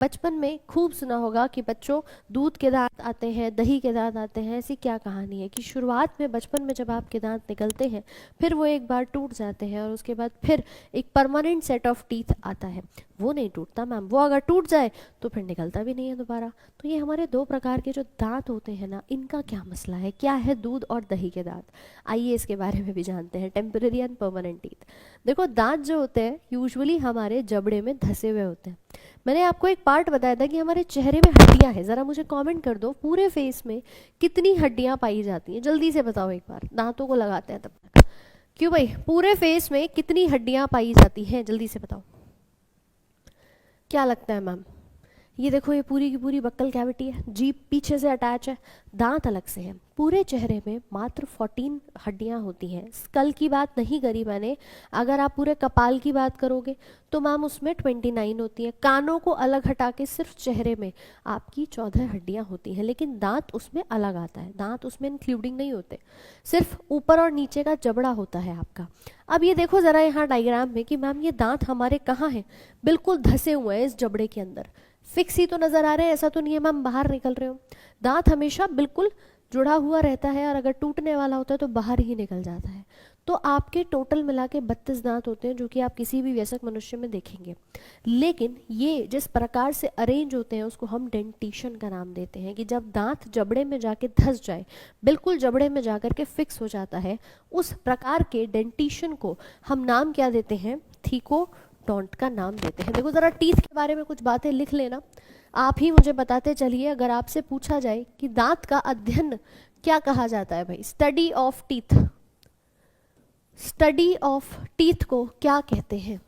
बचपन में खूब सुना होगा कि बच्चों दूध के दांत आते हैं, दही के दांत आते हैं। ऐसी क्या कहानी है कि शुरुआत में बचपन में जब आपके दांत निकलते हैं फिर वो एक बार टूट जाते हैं और उसके बाद फिर एक परमानेंट सेट ऑफ टीथ आता है। वो नहीं टूटता मैम, वो अगर टूट जाए तो फिर निकलता भी नहीं है दोबारा। तो ये हमारे दो प्रकार के जो दांत होते हैं ना, इनका क्या मसला है, क्या है दूध और दही के दांत, आइए इसके बारे में भी जानते हैं। Temporary and permanent teeth. देखो, दांत जो होते हैं यूजुअली हमारे जबड़े में धसे हुए होते हैं। मैंने आपको एक पार्ट बताया था कि हमारे चेहरे में हड्डियां हैं। ज़रा मुझे कमेंट कर दो, पूरे फेस में कितनी हड्डियां पाई जाती हैं, जल्दी से बताओ एक बार, दांतों को लगाते हैं तब तक। क्यों भाई, पूरे फेस में कितनी हड्डियां पाई जाती हैं, जल्दी से बताओ। क्या लगता है मैम? ये देखो, ये पूरी की पूरी बक्कल कैविटी है, जीभ पीछे से अटैच है, दांत अलग से हैं। पूरे चेहरे में मात्र 14 हड्डियां होती हैं। स्कल की बात नहीं करी मैंने। अगर आप पूरे कपाल की बात करोगे तो मैम उसमें 29 होती हैं। कानों को अलग हटा के सिर्फ चेहरे में आपकी 14 हड्डियां होती हैं, लेकिन दांत उसमें अलग आता है, दांत उसमें इंक्लूडिंग नहीं होते। सिर्फ ऊपर और नीचे का जबड़ा होता है आपका। अब ये देखो ज़रा यहाँ डायग्राम में कि मैम ये दांत हमारे कहाँ हैं, बिल्कुल धसे हुए हैं इस जबड़े के अंदर। फिक्स ही तो नजर आ रहे हैं, ऐसा तो नहीं है मैम बाहर निकल रहे हो। दांत हमेशा बिल्कुल जुड़ा हुआ रहता है और अगर टूटने वाला होता है तो बाहर ही निकल जाता है। तो आपके टोटल मिला के 32 दांत होते हैं, जो कि आप किसी भी वयस्क मनुष्य में देखेंगे। लेकिन ये जिस प्रकार से अरेंज होते हैं उसको हम डेंटिशन का नाम देते हैं। कि जब दांत जबड़े में जाके धस जाए, बिल्कुल जबड़े में जाकर के फिक्स हो जाता है, उस प्रकार के डेंटिशन को हम नाम क्या देते हैं? थीको डोंट का नाम देते हैं। देखो, ज़रा टीथ के बारे में कुछ बातें लिख लेना, आप ही मुझे बताते चलिए। अगर आपसे पूछा जाए कि दांत का अध्ययन क्या कहा जाता है भाई, study of teeth, study of teeth को क्या कहते हैं?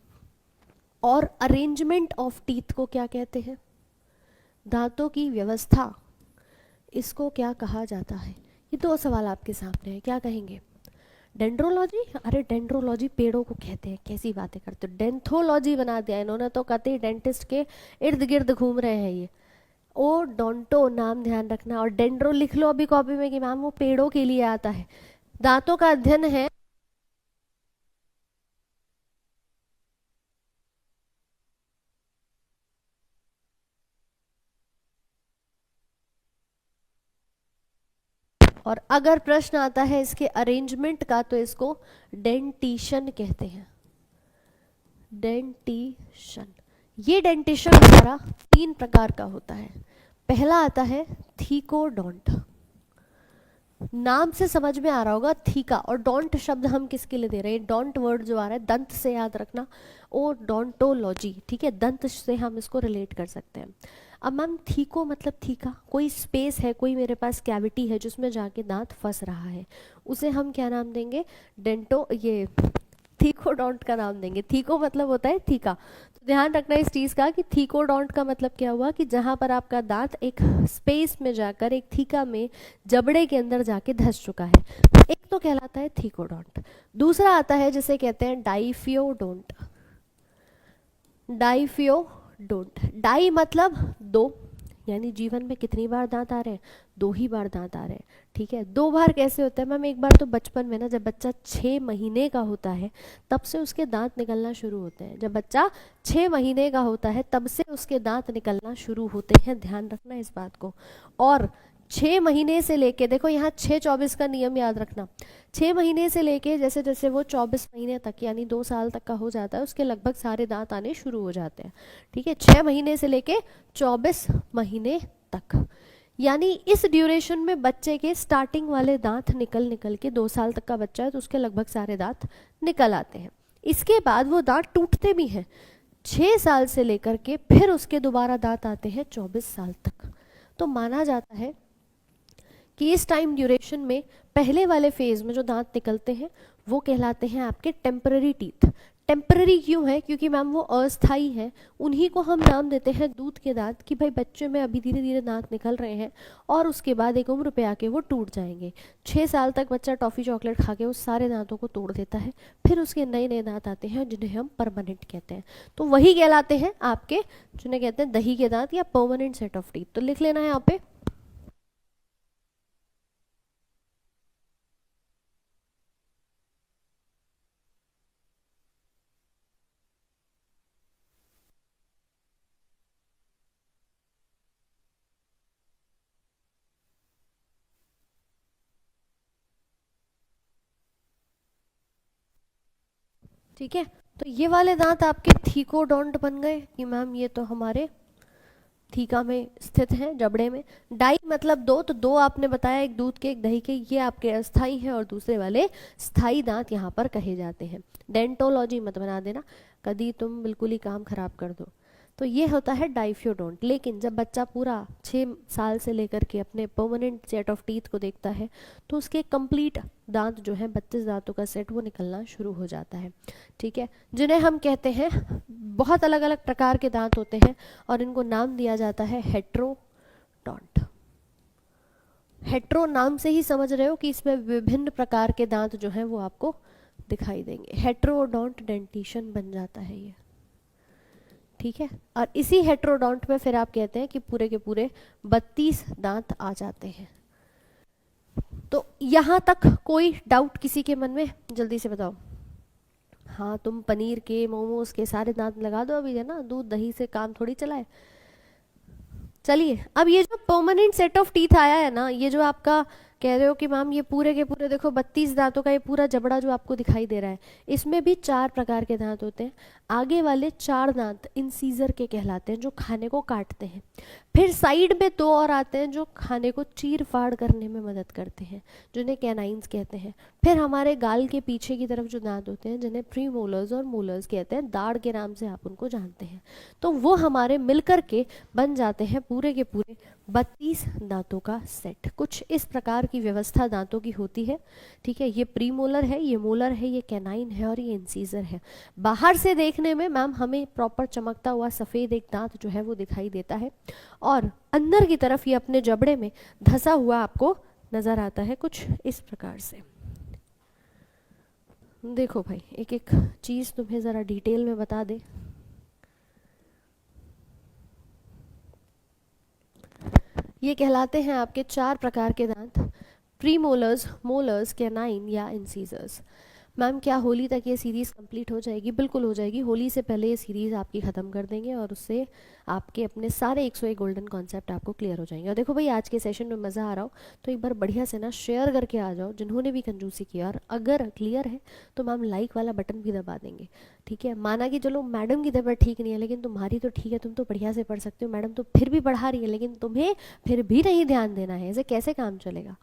और अरेंजमेंट ऑफ टीथ को क्या कहते हैं? दांतों की व्यवस्था, इसको क्या कहा जाता है? ये दो सवाल आपके सामने है, क्या कहेंगे? डेंड्रोलॉजी? अरे डेंड्रोलॉजी पेड़ों को कहते हैं, कैसी बातें करते हो। डेंथोलॉजी बना दिया इन्होंने तो, कहते ही डेंटिस्ट के इर्द गिर्द घूम रहे हैं ये। ओ डोंटो नाम ध्यान रखना, और डेंड्रो लिख लो अभी कॉपी में कि मैम वो पेड़ों के लिए आता है। दांतों का अध्ययन है। और अगर प्रश्न आता है इसके अरेंजमेंट का तो इसको डेंटिशन कहते हैं, डेंटिशन। ये डेंटिशन हमारा 3 प्रकार का होता है। पहला आता है थीकोडोंट। नाम से समझ में आ रहा होगा, थीका और डोंट शब्द हम किसके लिए दे रहे हैं? डोंट वर्ड जो आ रहा है दंत से, याद रखना, ओ डोंटोलॉजी, ठीक है, दंत से हम इसको रिलेट कर सकते हैं। अब मैम थीको मतलब थीका, कोई स्पेस है, कोई मेरे पास कैविटी है जिसमें जाके दांत फंस रहा है, उसे हम क्या नाम देंगे? डेंटो, ये थीकोडोंट का नाम देंगे। थीको मतलब होता है थीका। तो ध्यान रखना इस चीज़ का कि थीकोडोंट का मतलब क्या हुआ कि जहाँ पर आपका दांत एक स्पेस में जाकर, एक थीका में, जबड़े के अंदर जाके धस चुका है, एक तो कहलाता है थीकोडोंट। दूसरा आता है जिसे कहते हैं डाइफियोडोंट। डाइफियोडोंट, डाई मतलब दो, यानी जीवन में कितनी बार दांत आ रहे हैं? 2 ही बार दांत आ रहे हैं, ठीक है। 2 बार कैसे होता है मैम? एक बार तो बचपन में ना, जब बच्चा 6 महीने का होता है तब से उसके दांत निकलना शुरू होते हैं। जब बच्चा 6 महीने का होता है तब से उसके दांत निकलना शुरू होते हैं, ध्यान रखना इस बात को। और 6 महीने से लेके, देखो यहाँ 6-24 का नियम याद रखना, 6 महीने से लेके जैसे जैसे वो 24 महीने तक यानी 2 साल तक का हो जाता है, उसके लगभग सारे दांत आने शुरू हो जाते हैं, ठीक है। 6 महीने से लेके 24 महीने तक, यानी इस ड्यूरेशन में बच्चे के स्टार्टिंग वाले दांत निकल निकल के, 2 साल तक का बच्चा है तो उसके लगभग सारे दांत निकल आते हैं। इसके बाद वो दांत टूटते भी हैं 6 साल से लेकर के, फिर उसके दोबारा दांत आते हैं 24 साल तक। तो माना जाता है कि इस टाइम ड्यूरेशन में पहले वाले फेज में जो दांत निकलते हैं वो कहलाते हैं आपके टेम्पररी टीथ। टेम्पररी क्यों है? क्योंकि मैम वो अस्थाई है, उन्हीं को हम नाम देते हैं दूध के दांत, कि भाई बच्चे में अभी धीरे धीरे दांत निकल रहे हैं और उसके बाद एक उम्र पे आके वो टूट जाएंगे। 6 साल तक बच्चा टॉफ़ी चॉकलेट खा के उस सारे दांतों को तोड़ देता है, फिर उसके नए नए दांत आते हैं जिन्हें हम परमानेंट कहते हैं। तो वही कहलाते हैं आपके, जिन्हें कहते हैं दही के दांत या परमानेंट सेट ऑफ टीथ। तो लिख लेना है यहाँ पे। ठीक है, तो ये वाले दांत आपके थीकोडोंट बन गए कि मैम ये तो हमारे थीका में स्थित हैं, जबड़े में। डाई मतलब दो, तो दो आपने बताया, एक दूध के एक दही के, ये आपके अस्थाई हैं और दूसरे वाले स्थाई दांत यहाँ पर कहे जाते हैं। डेंटोलॉजी मत बना देना, कभी तुम बिल्कुल ही काम खराब कर दो। तो ये होता है डाइफ्योडोंट। लेकिन जब बच्चा पूरा 6 साल से लेकर के अपने परमानेंट सेट ऑफ टीथ को देखता है तो उसके कंप्लीट दांत जो है 32 दांतों का सेट वो निकलना शुरू हो जाता है। ठीक है, जिन्हें हम कहते हैं, बहुत अलग अलग प्रकार के दांत होते हैं और इनको नाम दिया जाता है हेट्रोडोंट। हेट्रो नाम से ही समझ रहे हो कि इसमें विभिन्न प्रकार के दांत जो हैं वो आपको दिखाई देंगे। हेट्रोडोंट डेंटिशन बन जाता है ये। ठीक है, और इसी हेट्रोडोंट में फिर आप कहते हैं कि पूरे के पूरे 32 दांत आ जाते हैं। तो यहां तक कोई डाउट किसी के मन में? जल्दी से बताओ। हाँ, तुम पनीर के, मोमोज के सारे दांत लगा दो अभी, है ना, दूध दही से काम थोड़ी चलाए। चलिए, अब ये जो परमानेंट सेट ऑफ टीथ आया है ना, ये जो आपका कह रहे हो कि मैम ये पूरे के पूरे देखो 32 दांतों का ये पूरा जबड़ा जो आपको दिखाई दे रहा है, इसमें भी 4 प्रकार के दांत होते हैं। आगे वाले 4 दांत इंसीजर के कहलाते हैं, जो खाने को काटते हैं। फिर साइड में 2 और आते हैं जो खाने को चीर फाड़ करने में मदद करते हैं, जिन्हें कैनाइंस कहते हैं। फिर हमारे गाल के पीछे की तरफ जो दांत होते हैं, जिन्हें प्रीमोलर्स और मोलर्स कहते हैं, दाढ़ के नाम से आप उनको जानते हैं। तो वो हमारे मिलकर के बन जाते हैं पूरे के पूरे 32 दांतों का सेट। कुछ इस प्रकार की व्यवस्था दांतों की होती है। ठीक है, ये प्रीमोलर है, ये मोलर है, ये कैनाइन है और ये इंसीजर है। बाहर से देखने में मैम हमें प्रॉपर चमकता हुआ सफ़ेद एक दांत जो है वो दिखाई देता है, और अंदर की तरफ ये अपने जबड़े में धंसा हुआ आपको नज़र आता है कुछ इस प्रकार से। देखो भाई, एक एक चीज़ तुम्हें ज़रा डिटेल में बता दे। ये कहलाते हैं आपके 4 प्रकार के दांत, प्रीमोलर्स, मोलर्स, कैनाइन या इंसीजर्स। मैम क्या होली तक ये सीरीज़ कंप्लीट हो जाएगी? बिल्कुल हो जाएगी। होली से पहले ये सीरीज़ आपकी ख़त्म कर देंगे और उससे आपके अपने सारे 101 गोल्डन कॉन्सेप्ट आपको क्लियर हो जाएंगे। और देखो भाई, आज के सेशन में मज़ा आ रहा हो तो एक बार बढ़िया से ना शेयर करके आ जाओ, जिन्होंने भी कंजूसी किया। और अगर क्लियर है तो मैम लाइक वाला बटन भी दबा देंगे। ठीक है, माना कि चलो मैडम की तबीयत ठीक नहीं है, लेकिन तुम्हारी तो ठीक है, तुम तो बढ़िया से पढ़ सकते हो। मैडम तो फिर भी पढ़ा रही है, लेकिन तुम्हें फिर भी नहीं ध्यान देना है। ऐसे कैसे काम चलेगा?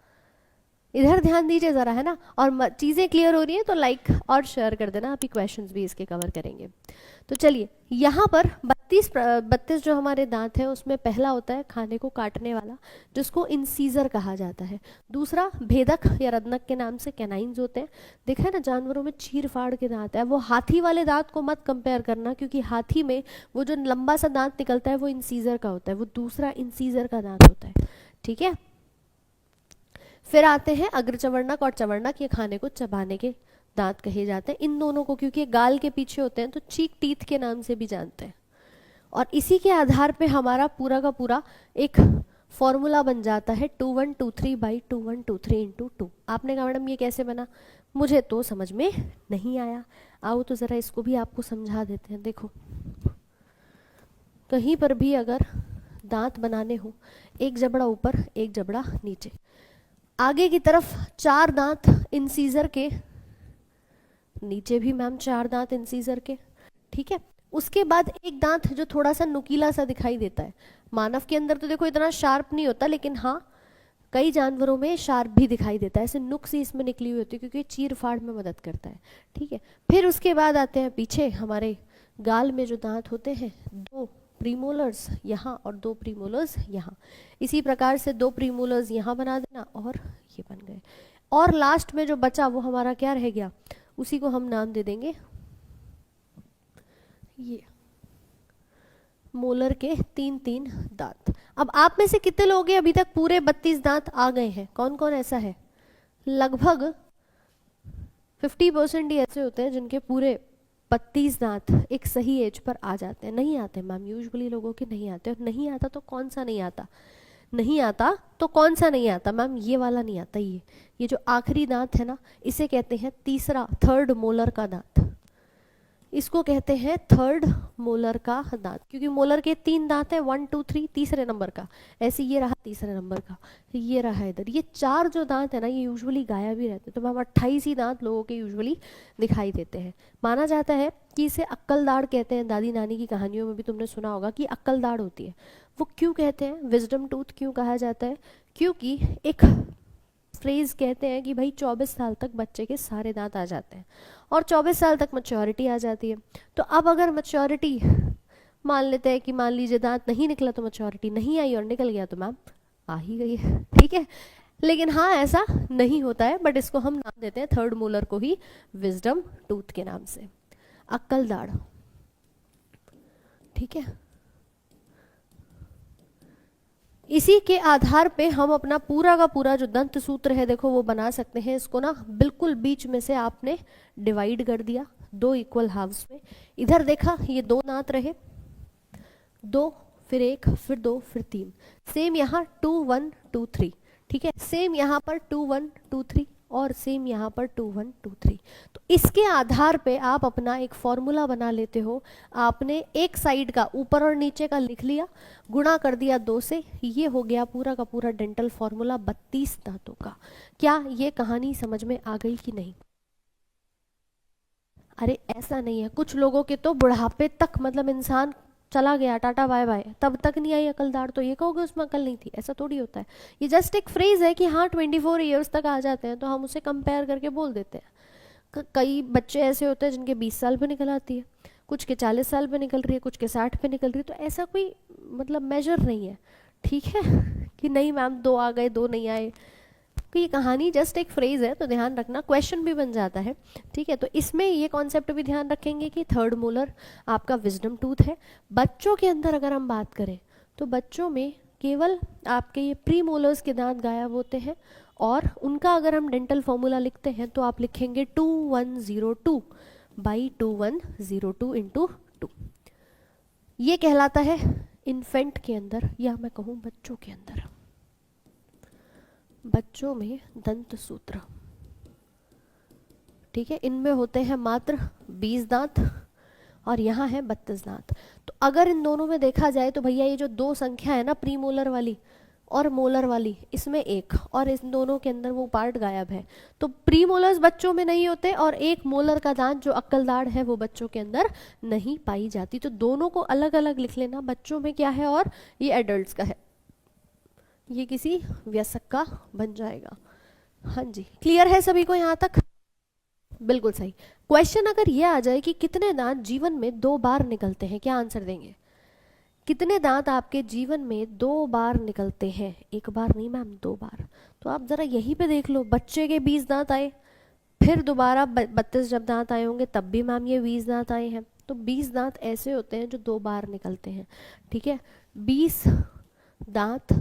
इधर ध्यान दीजिए ज़रा, है ना। और चीज़ें क्लियर हो रही हैं तो लाइक और शेयर कर देना, आप ही क्वेश्चंस भी इसके कवर करेंगे। तो चलिए, यहाँ पर 32 जो हमारे दांत हैं उसमें पहला होता है खाने को काटने वाला, जिसको इंसीजर कहा जाता है। दूसरा भेदक या रत्नक के नाम से कैनाइंस होते हैं। देखा है ना, जानवरों में चीर फाड़ के दांत है। वो हाथी वाले दांत को मत कंपेयर करना, क्योंकि हाथी में वो जो लंबा सा दांत निकलता है वो इंसीजर का होता है, वो दूसरा इंसीजर का दांत होता है। ठीक है, फिर आते हैं अग्रचवर्णक और चवर्णक, ये खाने को चबाने के दांत कहे जाते हैं। इन दोनों को क्योंकि गाल के पीछे होते हैं तो चीक टीथ के नाम से भी जानते हैं। और इसी के आधार पे हमारा पूरा का पूरा एक फॉर्मूला बन जाता है 2123/2123 × 2। आपने कहा मैडम ये कैसे बना? मुझे तो समझ में नहीं आया। आओ तो ज़रा इसको भी आपको समझा देते हैं। देखो, कहीं पर भी अगर दांत बनाने हो, एक जबड़ा ऊपर एक जबड़ा नीचे, आगे की तरफ 4 दांत इंसीजर के, नीचे भी मैम 4 दांत इंसीजर के। ठीक है, उसके बाद एक दांत जो थोड़ा सा नुकीला सा दिखाई देता है। मानव के अंदर तो देखो इतना शार्प नहीं होता, लेकिन हाँ कई जानवरों में शार्प भी दिखाई देता है। ऐसे नुक सी इसमें निकली हुई होती है, क्योंकि चीर फाड़ में मदद करता है। ठीक है, फिर उसके बाद आते हैं पीछे हमारे गाल में जो दांत होते हैं, 2 प्रीमोलर्स यहाँ और 2 प्रीमोलर्स यहाँ। इसी प्रकार से 2 प्रीमोलर्स यहाँ बना देना और ये बन गए। और लास्ट में जो बचा वो हमारा क्या रह गया, उसी को हम नाम दे देंगे ये मोलर के 3 दांत। अब आप में से कितने लोग हैं अभी तक पूरे 32 दांत आ गए हैं? कौन कौन ऐसा है? लगभग 50% ही ऐसे होते हैं जिनके पूरे 32 दांत एक सही एज पर आ जाते हैं। नहीं आते मैम, यूजुअली लोगों के नहीं आते। और नहीं आता तो कौन सा नहीं आता? नहीं आता तो कौन सा नहीं आता मैम? ये वाला नहीं आता। ये जो आखिरी दांत है ना, इसे कहते हैं 3rd मोलर का दांत। इसको कहते हैं थर्ड मोलर का दांत, क्योंकि मोलर के 3 दांत हैं, 1 2 3, तीसरे नंबर का, ऐसे ये रहा तीसरे नंबर का, ये रहा इधर, ये 4 जो दांत है ना ये यूजुअली गायब ही रहते हैं, तो हम 28 ही दांत लोगों के यूजुअली दिखाई देते हैं। माना जाता है कि इसे अक्कल दाढ़ कहते हैं, दादी नानी की कहानियों में भी तुमने सुना होगा कि अक्कल दाढ़ होती है। वो क्यों कहते हैं, विजडम टूथ क्यों कहा जाता है, क्योंकि एक फ्रेज कहते हैं कि भाई 24 साल तक बच्चे के सारे दांत आ जाते हैं और 24 साल तक मैच्योरिटी आ जाती है। तो अब अगर मैच्योरिटी मान लेते हैं कि मान लीजिए दांत नहीं निकला तो मैच्योरिटी नहीं आई और निकल गया तो मैम आ ही गई है, ठीक है। लेकिन हाँ ऐसा नहीं होता है, बट इसको हम नाम देते हैं थर्ड मोलर को ही विजडम टूथ के नाम से, अक्कल दाढ़, ठीक है। इसी के आधार पे हम अपना पूरा का पूरा जो दंत सूत्र है देखो वो बना सकते हैं। इसको ना बिल्कुल बीच में से आपने डिवाइड कर दिया 2 इक्वल हाफ्स में। इधर देखा ये 2 दांत रहे, 2 फिर 1 फिर 2 फिर 3, सेम यहाँ 2 1 2 3, ठीक है। सेम यहाँ पर 2 1 2 3 और सेम यहाँ पर 2 1 2 3। तो इसके आधार पे आप अपना एक फॉर्मूला बना लेते हो। आपने एक साइड का ऊपर और नीचे का लिख लिया, गुणा कर दिया 2 से, ये हो गया पूरा का पूरा डेंटल फॉर्मूला 32 दांतों का। क्या ये कहानी समझ में आ गई कि नहीं? अरे ऐसा नहीं है, कुछ लोगों के तो बुढ़ापे तक, मतलब इंसान चला गया टाटा बाय बाय तब तक नहीं आई अकल दाढ़, तो ये कहोगे उसमें अकल नहीं थी, ऐसा थोड़ी होता है। ये जस्ट एक फ्रेज है कि हाँ 24 ईयर्स तक आ जाते हैं तो हम उसे कंपेयर करके बोल देते हैं। कई बच्चे ऐसे होते हैं जिनके 20 साल पे निकल आती है, कुछ के 40 साल पे निकल रही है, कुछ के 60 पे निकल रही है, तो ऐसा कोई मतलब मेजर नहीं है, ठीक है कि नहीं मैम 2 आ गए 2 नहीं आए। कि ये कहानी जस्ट एक फ्रेज है, तो ध्यान रखना, क्वेश्चन भी बन जाता है, ठीक है। तो इसमें ये कॉन्सेप्ट भी ध्यान रखेंगे कि थर्ड मोलर आपका विजडम टूथ है। बच्चों के अंदर अगर हम बात करें तो बच्चों में केवल आपके ये प्री मोलर्स के दांत गायब होते हैं, और उनका अगर हम डेंटल फॉर्मूला लिखते हैं तो आप लिखेंगे 2102 बाई 2102 इंटू 2। ये कहलाता है इन्फेंट के अंदर, या मैं कहूँ बच्चों के अंदर, बच्चों में दंत सूत्र, ठीक है। इनमें होते हैं मात्र 20 दांत और यहाँ है 32 दांत। तो अगर इन दोनों में देखा जाए तो भैया ये जो 2 संख्या है ना प्री मोलर वाली और मोलर वाली, इसमें 1 और इन दोनों के अंदर वो पार्ट गायब है। तो प्री मोलर्स बच्चों में नहीं होते और एक मोलर का दांत जो अक्कल दाढ़ है वो बच्चों के अंदर नहीं पाई जाती। तो दोनों को अलग अलग लिख लेना, बच्चों में क्या है और ये एडल्ट्स का है, ये किसी वयस्क का बन जाएगा। हाँ जी, क्लियर है सभी को यहाँ तक? बिल्कुल सही। क्वेश्चन अगर ये आ जाए कि कितने दांत जीवन में 2 बार निकलते हैं, क्या आंसर देंगे? कितने दांत आपके जीवन में 2 बार निकलते हैं? 1 बार नहीं मैम, 2 बार। तो आप जरा यहीं पे देख लो, बच्चे के 20 दांत आए, फिर दोबारा 32 जब दांत आए होंगे तब भी मैम ये 20 दांत आए हैं। तो 20 दांत ऐसे होते हैं जो 2 बार निकलते हैं, ठीक है। 20 दांत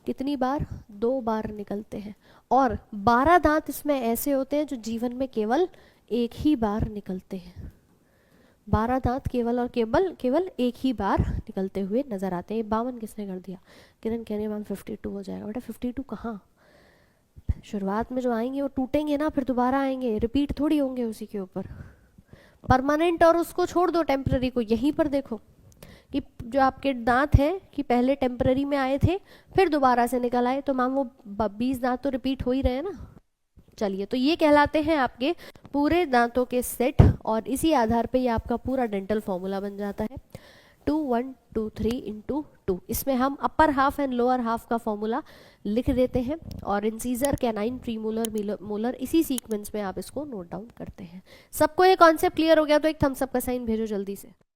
कितनी बार? 2 बार निकलते हैं। और 12 दांत इसमें ऐसे होते हैं जो जीवन में केवल 1 ही बार निकलते हैं। 12 दांत केवल और केवल 1 ही बार निकलते हुए नजर आते हैं। 52 किसने कर दिया? किरण कह रही है मैम 52 हो जाएगा। बेटा 52 कहाँ, शुरुआत में जो आएंगे वो टूटेंगे ना, फिर दोबारा आएंगे, रिपीट थोड़ी होंगे उसी के ऊपर। परमानेंट और उसको छोड़ दो टेम्पररी को, यहीं पर देखो कि जो आपके दांत हैं कि पहले टेम्पररी में आए थे फिर दोबारा से निकल आए, तो मैम वो 20 दांत तो रिपीट हो ही रहे हैं ना। चलिए, तो ये कहलाते हैं आपके पूरे दांतों के सेट, और इसी आधार पे ये आपका पूरा डेंटल फॉर्मूला बन जाता है 2123 इंटू 2। इसमें हम upper half and lower half का फॉर्मूला लिख देते हैं, और इंसीजर, कैनाइन, प्रीमोलर, मोलर, इसी सीक्वेंस में आप इसको नोट डाउन करते हैं। सबको ये कॉन्सेप्ट क्लियर हो गया तो एक थम्स अप का साइन भेजो जल्दी से।